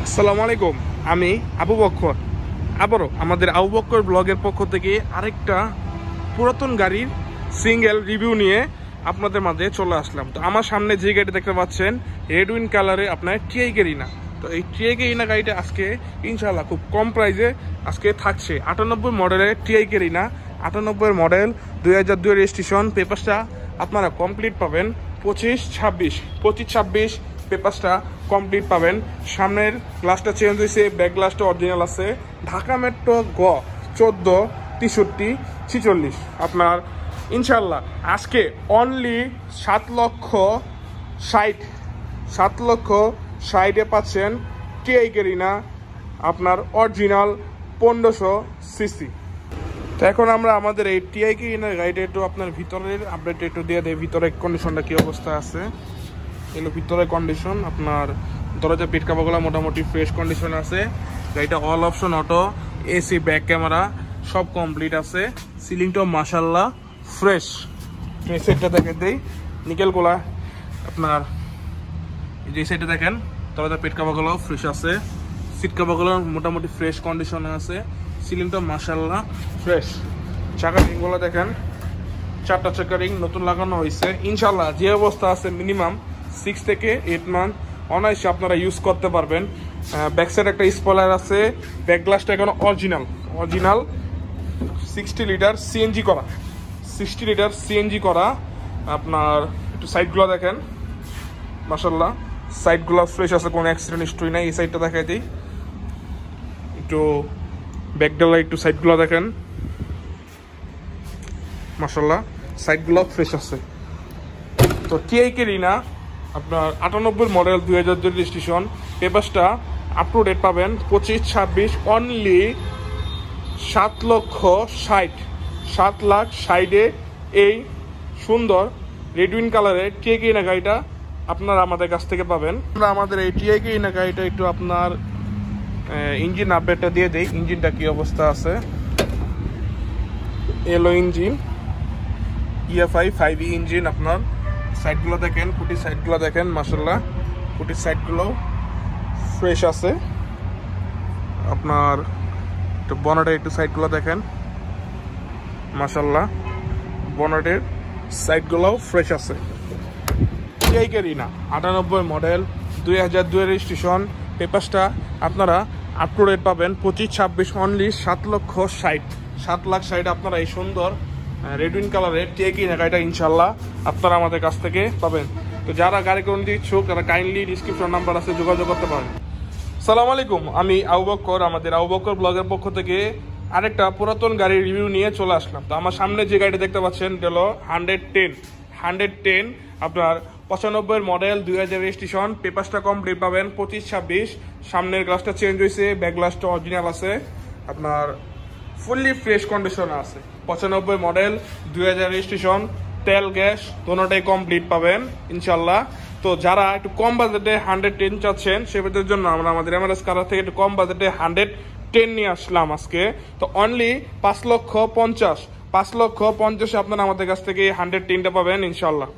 আসসালামু আলাইকুম। আমি আবু বক্কর আবারও আমাদের আবু বক্কর ব্লগের পক্ষ থেকে আরেকটা পুরাতন গাড়ির সিঙ্গেল রিভিউ নিয়ে আপনাদের মাঝে চলে আসলাম। তো আমার সামনে যে গাড়ি দেখতে পাচ্ছেন রেড উইন কালারে আপনার টিআই গেরিনা। তো এই টিআই গেরিনা গাড়িটা আজকে ইনশাআল্লাহ খুব কম প্রাইসে আজকে থাকছে। 98 মডেলের টিআই গেরিনা, 98 মডেল, 2002 রেজিস্ট্রেশন। পেপারসটা আপনারা কমপ্লিট পাবেন 25-26 পেপারসটা কমপ্লিট পাবেন। সামনের গ্লাসটা চেঞ্জ হয়েছে, ব্যাক গ্লাসটা অরিজিনাল আছে। ঢাকা মেট্রো গ 14, 63, 46 আপনার ইনশাল্লাহ আজকে অনলি 7,60,000 পাচ্ছেন টিআই গেরিনা আপনার অরিজিনাল 1500 সিসি। তো এখন আমরা আমাদের এই টিআই গেরিনা গাড়িটা একটু আপনার ভিতরের আপডেট একটু দিয়ে দেয়। ভিতরের কন্ডিশনটা কী অবস্থা আছে, এগুলো ভিতরের কন্ডিশন। আপনার দরজা পিট কাপাগুলো মোটামুটি ফ্রেশ কন্ডিশন আছে। গাড়িটা all option auto, AC, back camera সব কমপ্লিট আছে। সিলিংটাও মাশাল্লাহ ফ্রেশ। এই সাইডটা দেখে দেই, নিকেলগুলা আপনার যে সাইডে দেখেন দরজা পিট কাপাগুলো ফ্রেশ আছে। সিট কাপাগুলো মোটামুটি ফ্রেশ কন্ডিশনে আছে। সিলিংটা মাশাল্লাহ ফ্রেশ। চাকার রিংগুলো দেখেন, 4টা চাকার রিং নতুন লাগানো হয়েছে। ইনশাল্লাহ যে অবস্থা আছে মিনিমাম 6 থেকে 8 মান্থ অনায়াসে আপনারা ইউজ করতে পারবেন। ব্যাক সাইড একটা স্পয়লার আছে। ব্যাক গ্লাসটা এখন অরিজিনাল 60 লিটার সিএনজি করা, 60 লিটার সিএনজি করা। আপনার একটু সাইডগুলো দেখেন মাশাল্লাহ, সাইডগুলো ফ্রেশ আছে, কোনো অ্যাক্সিডেন্ট হিস্ট্রি নাই। এই সাইডটা দেখাই দিই, একটু ব্যাকডালা একটু সাইডগুলো দেখেন মাশাল্লাহ, সাইডগুলো ফ্রেশ আছে। তো টিআই গেরিনা আপনার 98 মডেল, 2002 রেজিস্ট্রেশন। পেপারসটা আপ টু ডেট পাবেন 25-26 অনলি 7,60,000 এই সুন্দর রেড উইন কালারের টিআই গেরিনা গাড়িটা আপনারা আমাদের কাছ থেকে পাবেন। আমরা আমাদের এই টিআই গেরিনা গাড়িটা একটু আপনার ইঞ্জিন আপডেটটা দিয়ে দেই। ইঞ্জিনটা কি অবস্থা আছে, এলো ইঞ্জিন, EFI 5E ইঞ্জিন। আপনার সাইডগুলো দেখেন, খুঁটির সাইডগুলো দেখেন মাশাল্লাহ, খুঁটির সাইডগুলো ফ্রেশ আছে। আপনার একটু বনেটের একটু সাইডগুলো দেখেন মাশাল্লাহ, বনেটের সাইডগুলোও ফ্রেশ আছে। TI Carina 98 model, 2002 registration. পেপারসটা আপনারা আপ টু ডেট পাবেন 25-26 অনলি 7,60,000 আপনারা এই সুন্দর রেড উইন কালারের টিআই গেরিনা গাড়িটা ইনশাল্লাহ আপনারা আমাদের কাছ থেকে পাবেন। তো যারা গাড়ি কিনতে ইচ্ছুক তারা কাইন্ডলি ডিসক্রিপশন নাম্বার আছে, যোগাযোগ করতে পারেন। আসসালামু আলাইকুম, আমি আবু বক্কর আমাদের আবু বক্কর ব্লগের পক্ষ থেকে আরেকটা পুরাতন গাড়ির রিভিউ নিয়ে চলে আসলাম। তো আমার সামনে যে গাড়িটা দেখতে পাচ্ছেন এটা হলো 110 আপনার 95 মডেল, 2000 রেজিস্ট্রেশন। পেপারসটা কমপ্লিট পাবেন 25-26। সামনের গ্লাসটা চেঞ্জ হয়েছে, ব্যাক গ্লাসটা অরিজিনাল আছে। আপনার ফুললি ফ্রেশ কন্ডিশনে আছে। 95 মডেল, 2000 রেজিস্ট্রেশন। তেল গ্যাস দোনোটাই কমপ্লিট পাবেন ইনশাল্লাহ। তো যারা একটু কম বাজেটে 110 চাচ্ছেন সেদের জন্য আমরা আমাদের এমআরএস কালার থেকে একটু কম বাজেটে 110 নিয়ে আসলাম আজকে। তো অনলি 5,50,000 আপনারা আমাদের কাছ থেকে 110টা পাবেন ইনশাল্লাহ।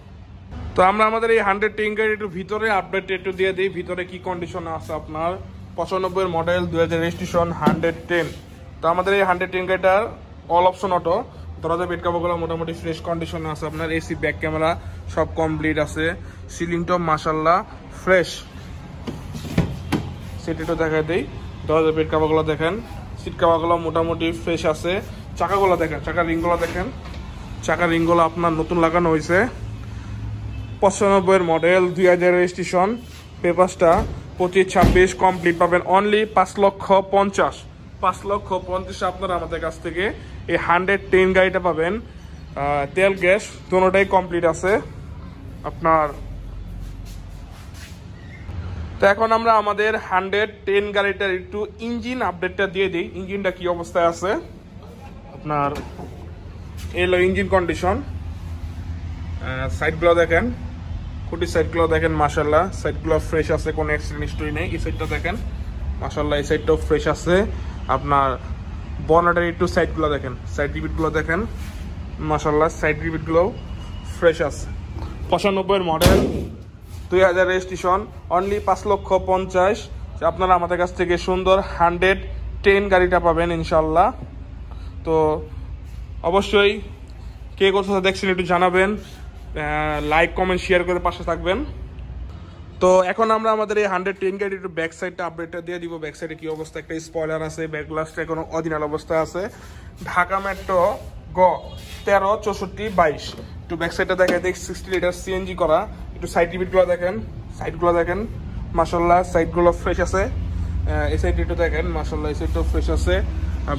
তো আমরা আমাদের এই 110 গাড়ি একটু ভিতরে আপডেট একটু দিয়ে দিই, ভিতরে কি কন্ডিশন আছে। আপনার 95 মডেল, 2000 রেজিস্ট্রেশন, 110। তো আমাদের এই 110 গাড়িটার অল অপশন অটো, দরজা বেড কাভারগুলো মোটামুটি ফ্রেশ কন্ডিশনে আছে। আপনার এসি, ব্যাক ক্যামেরা সব কমপ্লিট আছে। সিলিংটাও মাশাল্লাহ ফ্রেশ। সিটটা দেখা দেই, দরজা বেড কাভারগুলো দেখেন, সিট কাভারগুলো মোটামুটি ফ্রেশ আছে। চাকাগুলো দেখেন, চাকার রিংগুলো দেখেন, চাকার রিংগুলো আপনার নতুন লাগানো হয়েছে। 95 মডেল, 2000 রেজিস্ট্রেশন। পেপারসটা 25-26 কমপ্লিট পাবেন অনলি 5,50,000 আপনারা আমাদের কাছ থেকে এই 110 গাড়িটা পাবেন। তেল গ্যাস দোনোটাই কমপ্লিট আছে আপনার। তো এখন আমরা আমাদের 110 গাড়িটার একটু ইঞ্জিন আপডেটটা দিয়ে দিই। ইঞ্জিনটা কি অবস্থায় আছে আপনার, এলো ইঞ্জিন কন্ডিশন। সাইডগুলো দেখেন, খুঁটির সাইডগুলো দেখেন মাশাল্লাহ, সাইডগুলো ফ্রেশ আছে, কোনো অ্যাক্সিডেন্ট হিস্টরি নেই। এই সাইডটা দেখেন মাশাল্লাহ, এই সাইডটাও ফ্রেশ আছে। আপনার বনেটের একটু সাইডগুলো দেখেন, সাইড রিবিটগুলো দেখেন মাশাল্লাহ, সাইড রিবিটগুলোও ফ্রেশ আছে। 95 মডেল, 2000 রেজিস্ট্রেশন, অনলি 5,50,000 যে আপনারা আমাদের কাছ থেকে সুন্দর 110 গাড়িটা পাবেন ইনশাল্লাহ। তো অবশ্যই কে কোথা দেখছেন একটু জানাবেন, লাইক কমেন্ট শেয়ার করে পাশে থাকবেন। তো এখন আমরা আমাদের এই 110 গাড়ির একটু ব্যাক সাইডটা আপডেটটা দিয়ে দিব। ব্যাক সাইডে কি অবস্থা, একটা স্পয়লার আছে, ব্যাক গ্লাসটা এখন অরিজিনাল অবস্থা আছে। ঢাকা মেট্রো গ 136422 একটু ব্যাক সাইডটা দেখে দেখ, 60 লিটার সিএনজি করা। একটু সাইড টিভিটগুলো দেখেন, সাইডগুলো দেখেন, মাশাল্লাহ সাইডগুলো ফ্রেশ আছে। এই সাইড একটু দেখেন, মাশাল্লাহ এই সাইডটাও ফ্রেশ আছে।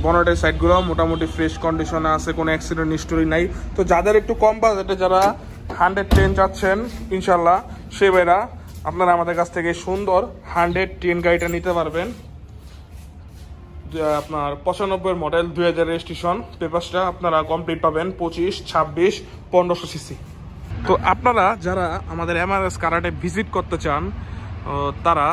বনেটের সাইডগুলো মোটামুটি ফ্রেশ কন্ডিশনে আছে, কোনো অ্যাক্সিডেন্ট হিস্টোরি নাই। তো যাদের একটু কম বাজেটে যারা 110 চাচ্ছেন ইনশাল্লাহ, সে ভাইরা আপনারা আমাদের কাছ থেকে সুন্দর 110 গাড়িটা নিতে পারবেন। আপনার 95 মডেল, 2000 রেজিস্ট্রেশন, পেপারসটা আপনারা কমপ্লিট পাবেন 25, 26, 1500 সিসি। তো আপনারা যারা আমাদের এমআরএস কারাটে ভিজিট করতে চান তারা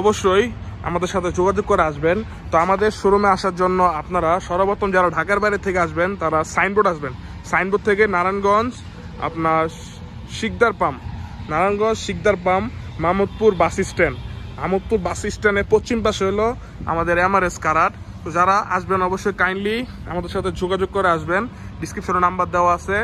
অবশ্যই আমাদের সাথে যোগাযোগ করে আসবেন। তো আমাদের শোরুমে আসার জন্য আপনারা সর্বপ্রথম যারা ঢাকার বাইরে থেকে আসবেন তারা সাইনবোর্ড আসবেন। সাইনবোর্ড থেকে নারায়ণগঞ্জ আপনার Shikder pump, Narayanganj Shikder pump, Mahmudpur bus stand, Mahmudpur bus স্ট্যান্ডের পশ্চিম পাশে হলো আমাদের এমআরএস কারাট। তো যারা আসবেন অবশ্যই কাইন্ডলি আমাদের সাথে যোগাযোগ করে আসবেন। ডিসক্রিপশনে নাম্বার দেওয়া আছে।